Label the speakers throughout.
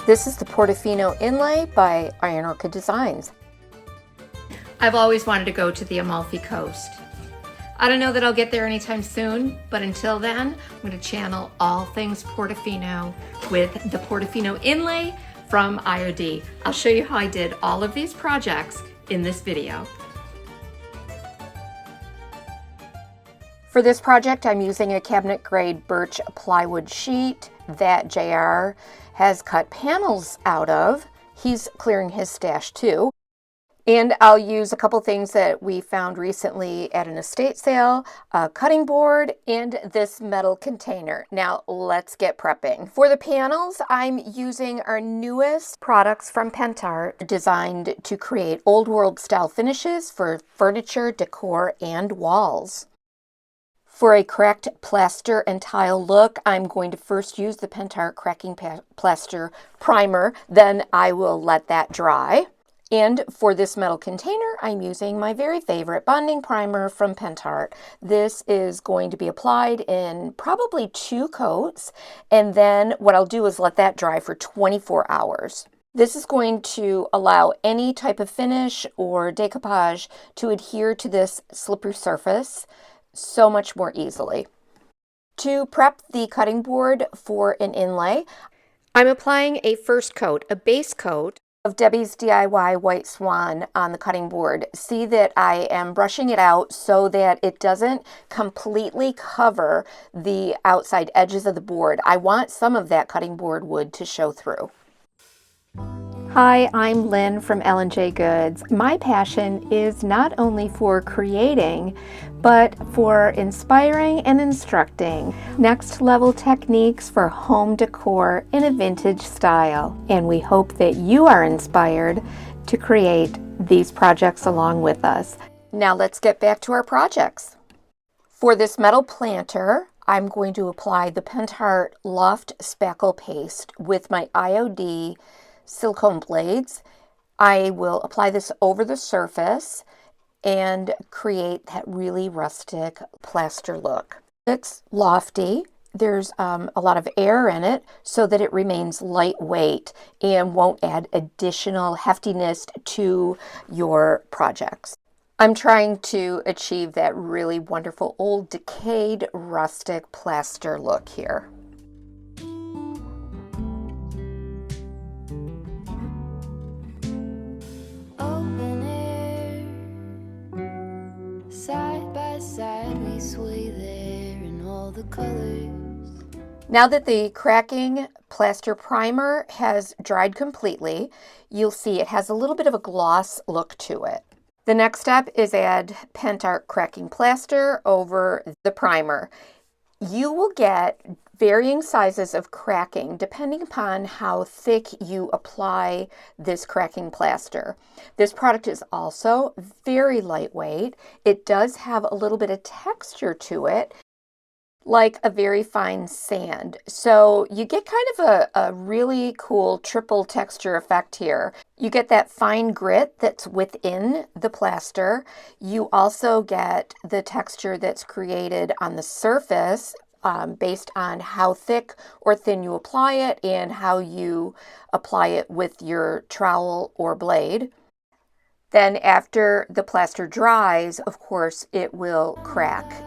Speaker 1: This is the Portofino Inlay by Iron Orchid Designs.
Speaker 2: I've always wanted to go to the Amalfi Coast. I don't know that I'll get there anytime soon, but until then, I'm going to channel all things Portofino with the Portofino Inlay from IOD. I'll show you how I did all of these projects in this video.
Speaker 1: For this project, I'm using a cabinet grade birch plywood sheet that JR has cut panels out of. He's clearing his stash too. And I'll use a couple things that we found recently at an estate sale, a cutting board, and this metal container. Now let's get prepping. For the panels, I'm using our newest products from PENTART, designed to create old world style finishes for furniture, decor, and walls. For a cracked plaster and tile look, I'm going to first use the PENTART cracking plaster primer, then I will let that dry. And for this metal container, I'm using my very favorite bonding primer from PENTART. This is going to be applied in probably 2 coats, and then what I'll do is let that dry for 24 hours. This is going to allow any type of finish or decoupage to adhere to this slippery surface so much more easily. To prep the cutting board for an inlay, I'm applying a first coat, a base coat of Debbie's DIY White Swan on the cutting board. See that I am brushing it out so that it doesn't completely cover the outside edges of the board. I want some of that cutting board wood to show through. Hi, I'm Lynn from EJG'S. My passion is not only for creating, but for inspiring and instructing next level techniques for home decor in a vintage style. And we hope that you are inspired to create these projects along with us. Now let's get back to our projects. For this metal planter, I'm going to apply the PENTART LOFT spackle paste with my IOD silicone blades. I will apply this over the surface and create that really rustic plaster look. It's lofty. There's a lot of air in it so that it remains lightweight and won't add additional heftiness to your projects. I'm trying to achieve that really wonderful old decayed rustic plaster look here.
Speaker 3: Side by side we sway there in all the colors.
Speaker 1: Now that the cracking plaster primer has dried completely, you'll see it has a little bit of a gloss look to it. The next step is add PENTART cracking plaster over the primer. You will get varying sizes of cracking depending upon how thick you apply this cracking plaster. This product is also very lightweight. It does have a little bit of texture to it, like a very fine sand. So you get kind of a really cool triple texture effect here. You get that fine grit that's within the plaster. You also get the texture that's created on the surface based on how thick or thin you apply it and how you apply it with your trowel or blade. Then after the plaster dries, of course, it will crack.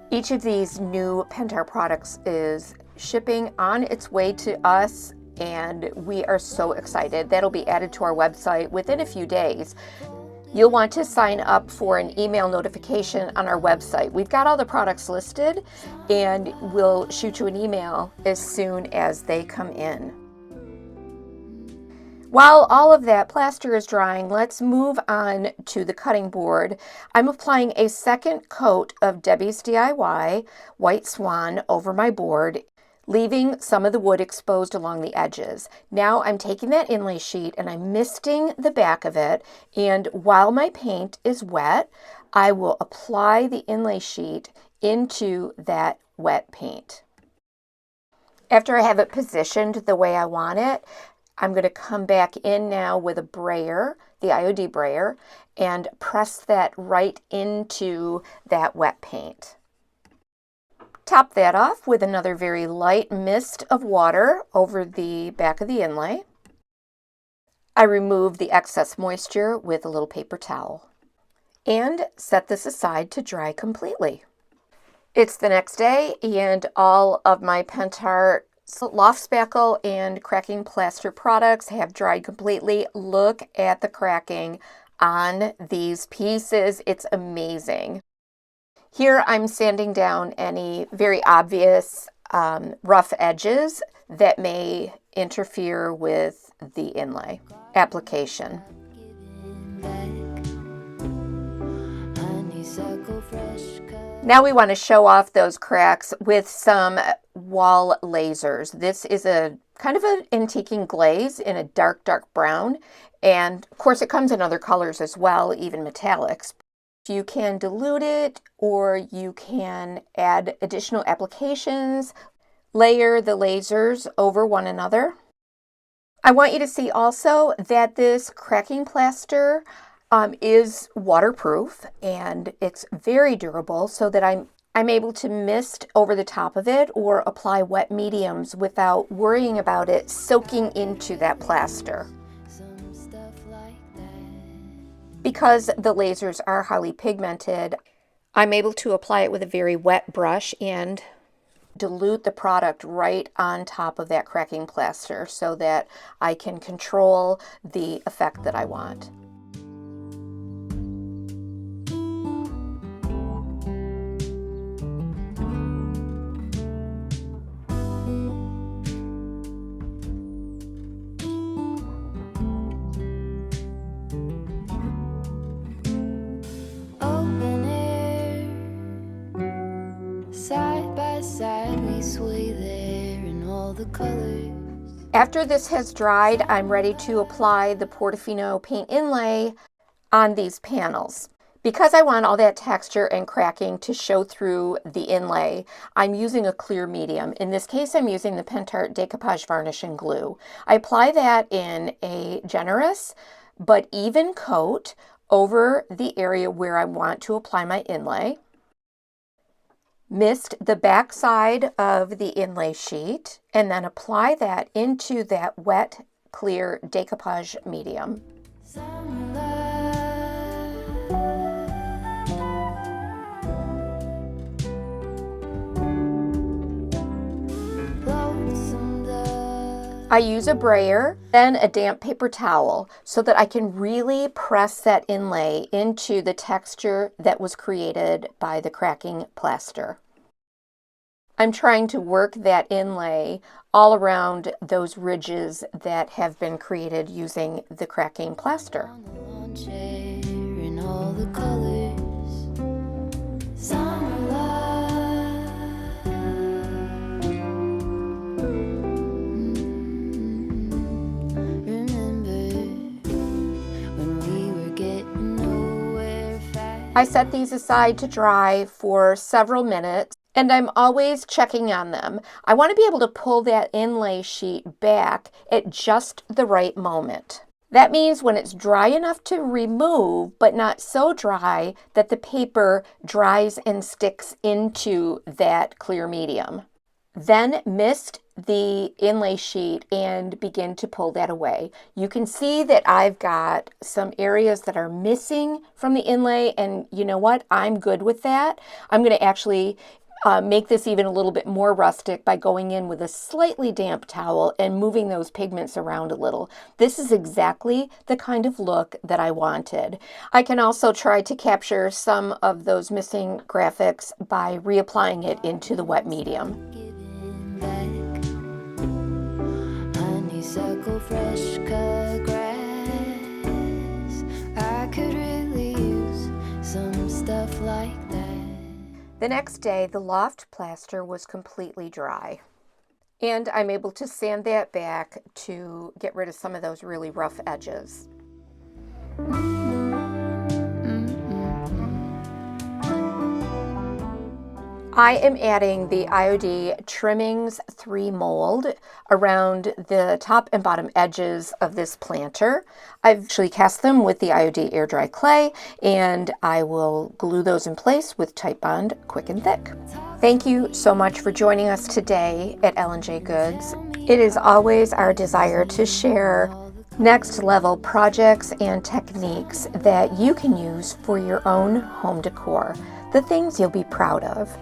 Speaker 1: Each of these new PENTART products is shipping on its way to us, and we are so excited. That'll be added to our website within a few days. You'll want to sign up for an email notification on our website. We've got all the products listed, and we'll shoot you an email as soon as they come in. While all of that plaster is drying, let's move on to the cutting board. I'm applying a second coat of Debbie's DIY White Swan over my board, leaving some of the wood exposed along the edges. Now I'm taking that inlay sheet and I'm misting the back of it, and while my paint is wet, I will apply the inlay sheet into that wet paint. After I have it positioned the way I want it, I'm going to come back in now with a brayer, the IOD brayer, and press that right into that wet paint. Top that off with another very light mist of water over the back of the inlay. I remove the excess moisture with a little paper towel and set this aside to dry completely. It's the next day and all of my PENTART LOFT spackle and cracking plaster products have dried completely. Look at the cracking on these pieces. It's amazing. Here I'm sanding down any very obvious rough edges that may interfere with the inlay application. Now we want to show off those cracks with some wall lasers. This is a kind of an antiquing glaze in a dark brown, and of course it comes in other colors as well, even metallics. You can dilute it or you can add additional applications, layer the lasers over one another. I want you to see also that this cracking plaster is waterproof and it's very durable, so that I'm able to mist over the top of it or apply wet mediums without worrying about it soaking into that plaster. Because the lasers are highly pigmented, I'm able to apply it with a very wet brush and dilute the product right on top of that cracking plaster so that I can control the effect that I want. After this has dried, I'm ready to apply the Portofino paint inlay on these panels. Because I want all that texture and cracking to show through the inlay, I'm using a clear medium. In this case, I'm using the PENTART Decoupage Varnish and Glue. I apply that in a generous but even coat over the area where I want to apply my inlay. Mist the back side of the inlay sheet and then apply that into that wet, clear decoupage medium. I use a brayer, then a damp paper towel so that I can really press that inlay into the texture that was created by the cracking plaster. I'm trying to work that inlay all around those ridges that have been created using the cracking plaster. I set these aside to dry for several minutes, and I'm always checking on them. I want to be able to pull that inlay sheet back at just the right moment. That means when it's dry enough to remove, but not so dry that the paper dries and sticks into that clear medium. Then mist the inlay sheet and begin to pull that away. You can see that I've got some areas that are missing from the inlay, and you know what? I'm good with that. I'm going to actually make this even a little bit more rustic by going in with a slightly damp towel and moving those pigments around a little. This is exactly the kind of look that I wanted. I can also try to capture some of those missing graphics by reapplying it into the wet medium. Honeysuckle fresh cut grass. I could really use some stuff like that. The next day, the loft plaster was completely dry, and I'm able to sand that back to get rid of some of those really rough edges. I am adding the IOD Trimmings 3 mold around the top and bottom edges of this planter. I've actually cast them with the IOD air dry clay, and I will glue those in place with Titebond Quick and Thick. Thank you so much for joining us today at EJG'S. It is always our desire to share next level projects and techniques that you can use for your own home decor, the things you'll be proud of.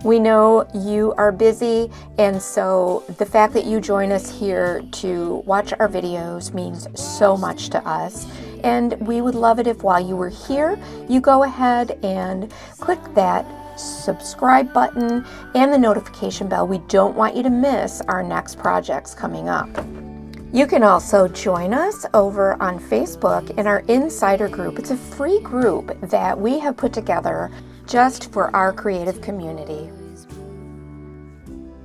Speaker 1: We know you are busy, and so the fact that you join us here to watch our videos means so much to us. And we would love it if while you were here, you go ahead and click that subscribe button and the notification bell. We don't want you to miss our next projects coming up. You can also join us over on Facebook in our Insider group. It's a free group that we have put together just for our creative community.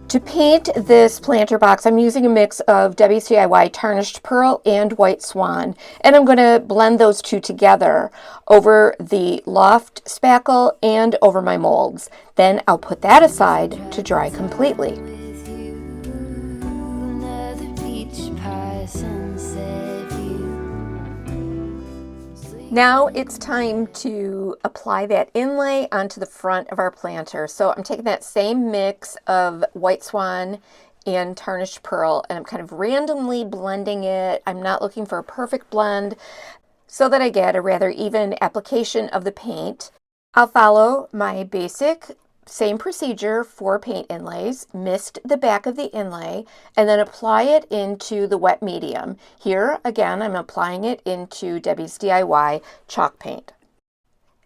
Speaker 1: To paint this planter box, I'm using a mix of Debbie's DIY Tarnished Pearl and White Swan, and I'm going to blend those two together over the LOFT spackle and over my molds. Then I'll put that aside to dry completely. Now it's time to apply that inlay onto the front of our planter. So I'm taking that same mix of White Swan and Tarnished Pearl, and I'm kind of randomly blending it. I'm not looking for a perfect blend so that I get a rather even application of the paint. I'll follow my basic same procedure for paint inlays, mist the back of the inlay, and then apply it into the wet medium. Here, again, I'm applying it into Debbie's DIY chalk paint.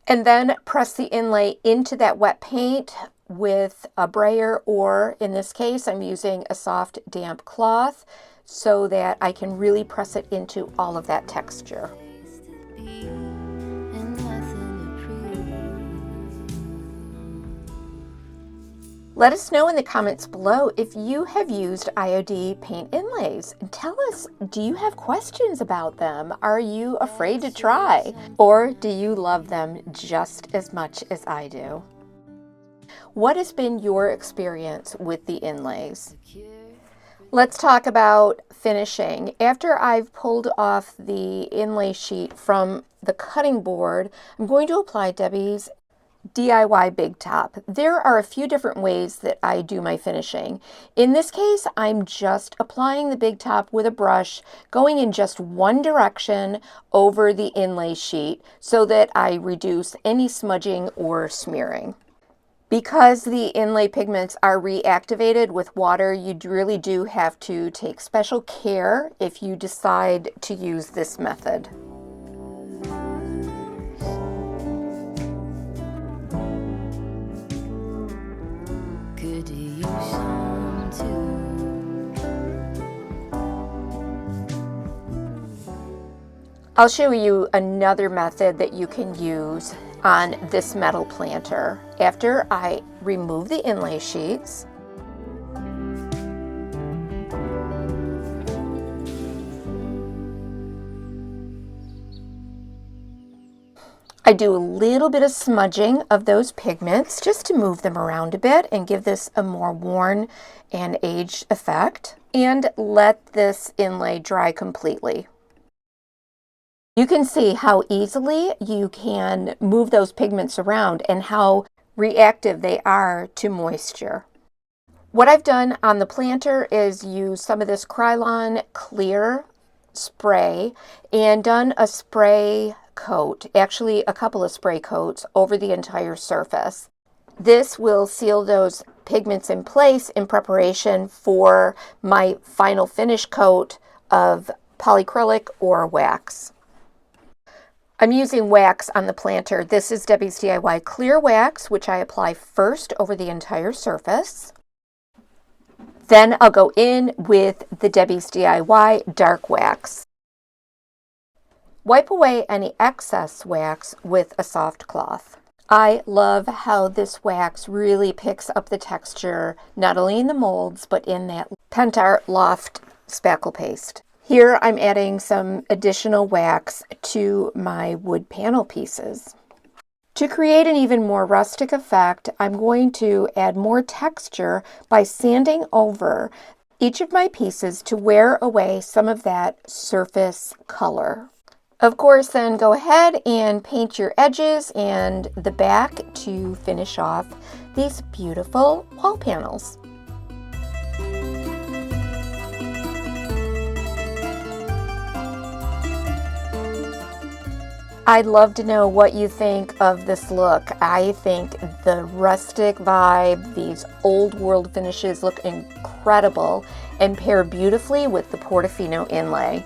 Speaker 1: And then press the inlay into that wet paint with a brayer, or in this case, I'm using a soft, damp cloth so that I can really press it into all of that texture. Let us know in the comments below if you have used IOD paint inlays. Tell us, do you have questions about them? Are you afraid to try? Or do you love them just as much as I do? What has been your experience with the inlays? Let's talk about finishing. After I've pulled off the inlay sheet from the cutting board, I'm going to apply Debbie's DIY Big Top. There are a few different ways that I do my finishing. In this case, I'm just applying the Big Top with a brush, going in just one direction over the inlay sheet so that I reduce any smudging or smearing. Because the inlay pigments are reactivated with water, you really do have to take special care if you decide to use this method. I'll show you another method that you can use on this metal planter. After I remove the inlay sheets, I do a little bit of smudging of those pigments just to move them around a bit and give this a more worn and aged effect, and let this inlay dry completely. You can see how easily you can move those pigments around and how reactive they are to moisture. What I've done on the planter is use some of this Krylon clear spray and done a spray coat, actually a couple of spray coats over the entire surface. This will seal those pigments in place in preparation for my final finish coat of polyacrylic or wax. I'm using wax on the planter. This is Debbie's DIY Clear Wax, which I apply first over the entire surface. Then I'll go in with the Debbie's DIY Dark Wax. Wipe away any excess wax with a soft cloth. I love how this wax really picks up the texture, not only in the molds, but in that PENTART LOFT spackle paste. Here I'm adding some additional wax to my wood panel pieces. To create an even more rustic effect, I'm going to add more texture by sanding over each of my pieces to wear away some of that surface color. Of course, then go ahead and paint your edges and the back to finish off these beautiful wall panels. I'd love to know what you think of this look. I think the rustic vibe, these old world finishes look incredible and pair beautifully with the Portofino inlay.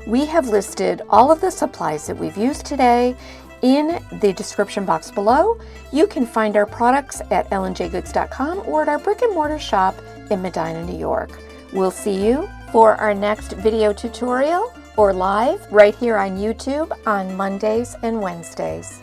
Speaker 1: We have listed all of the supplies that we've used today in the description box below. You can find our products at ljgoods.com or at our brick and mortar shop in Medina, New York. We'll see you for our next video tutorial or live right here on YouTube on Mondays and Wednesdays.